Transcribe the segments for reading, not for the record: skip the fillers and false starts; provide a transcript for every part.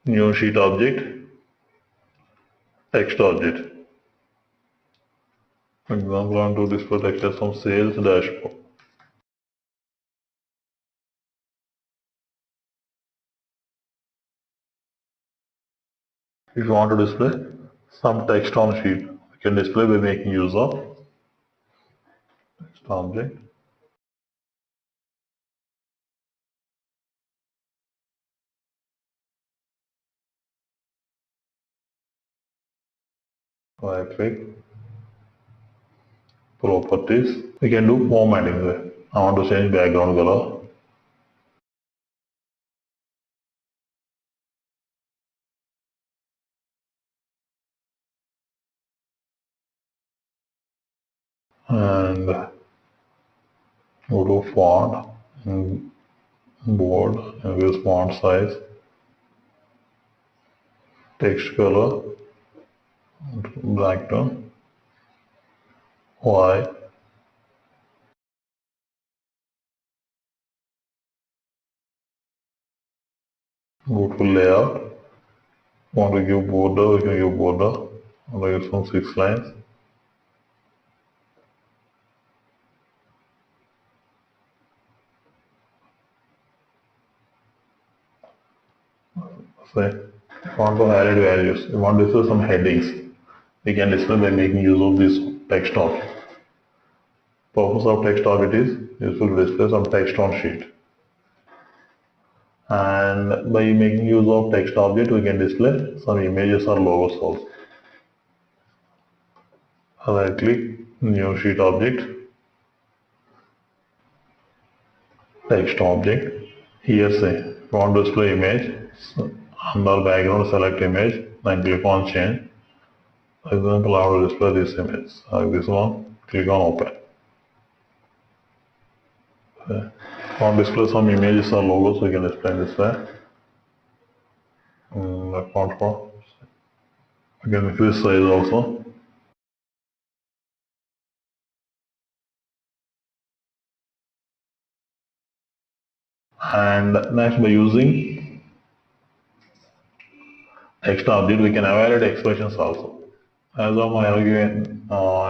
New sheet object, text object. For example, I want to display text as some sales dashboard. If you want to display some text on sheet, you can display by making use of text object. Right click, properties. We can do formatting there. I want to change background color. And go to font, and bold, and use font size, text color, black tone, white. Go to layout. Want to give border, we can give border. Want to use some 6 lines. Say, want to add values. You want to display some headings. We can display by making use of this text object. Purpose of text object is useful to display some text on sheet. And by making use of text object, we can display some images or logos also. Right click, new sheet object, text object. Here say, want to display image. So, under background, select image, then click on change. For example, I will display this image. Like this one, click on open. Okay. Want to display some images or logos, we can display this way. Font for. We can increase size also. And next, by using text object, we can evaluate expressions also. As of now, I have given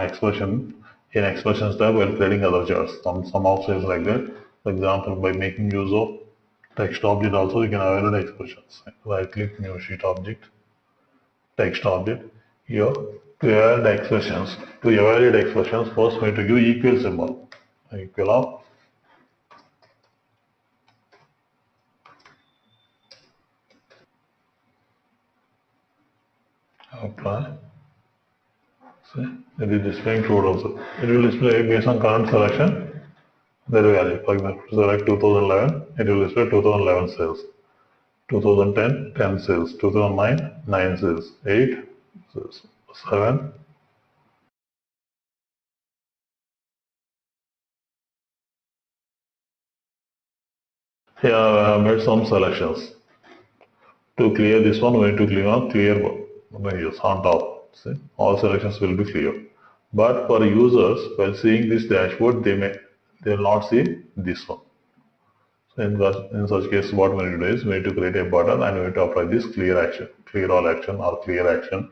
expression in expressions tab while creating other charts. Some options like that. For example, by making use of text object also, we can evaluate expressions. Right click, new sheet object, text object. Here, to evaluate expressions. To evaluate expressions, first we need to give equal symbol. Equal of. Apply. See, it is displaying true also. It will display based on current selection, their value. For example, select 2011, it will display 2011 sales. 2010, 10 sales. 2009, 9 sales. 8 sales. 7. Here I have made some selections. To clear this one, we need to click on clear menus on top. See, all selections will be clear. But for users, while seeing this dashboard, they will not see this one. So in such case, what we need to do is we need to create a button and we need to apply this clear action, clear all action or clear action,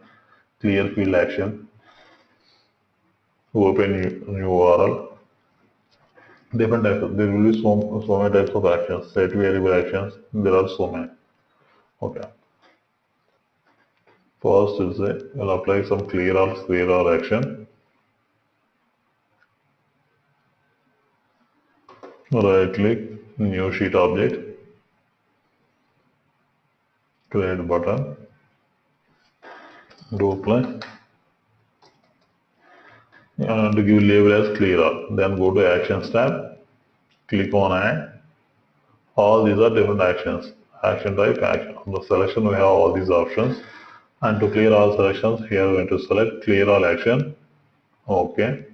clear field action, open new URL. Different types of, there will be so many types of actions, set variable actions, there are so many. Okay. First is we'll apply some clear all action. Right click, new sheet object, create button, do apply. And to give label as clear all. Then go to actions tab, click on add. All these are different actions. Action type, action. On the selection, we have all these options. And to clear all selections, here we are going to select clear all action. Okay.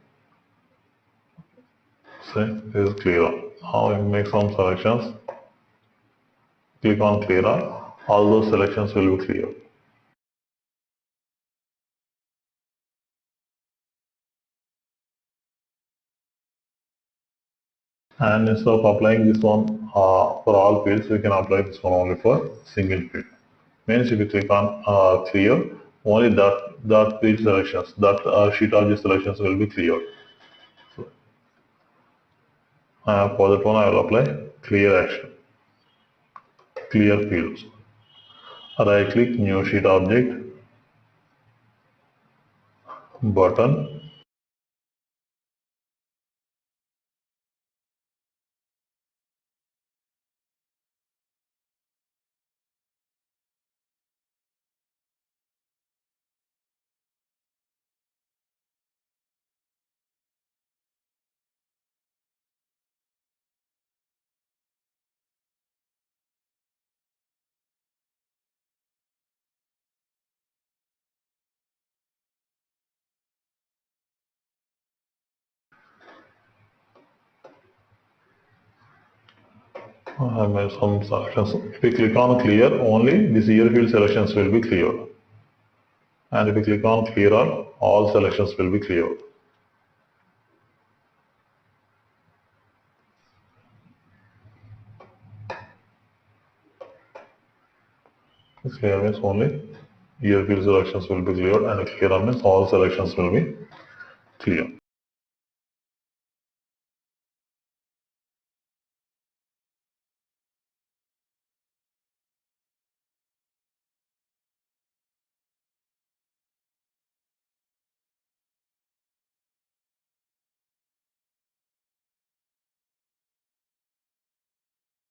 See, this is clear all. Now we make some selections. Click on clear all. All those selections will be clear. And instead of applying this one for all fields, we can apply this one only for single field. Means if you click on clear, only that field selections, that sheet object selections will be cleared. So, for that one, I will apply clear action, clear fields. Right click, new sheet object, button. I made some selections. If you click on clear, only this year field selections will be cleared. And if you click on clear all selections will be cleared. Clear means only year field selections will be cleared, and clear means all selections will be clear.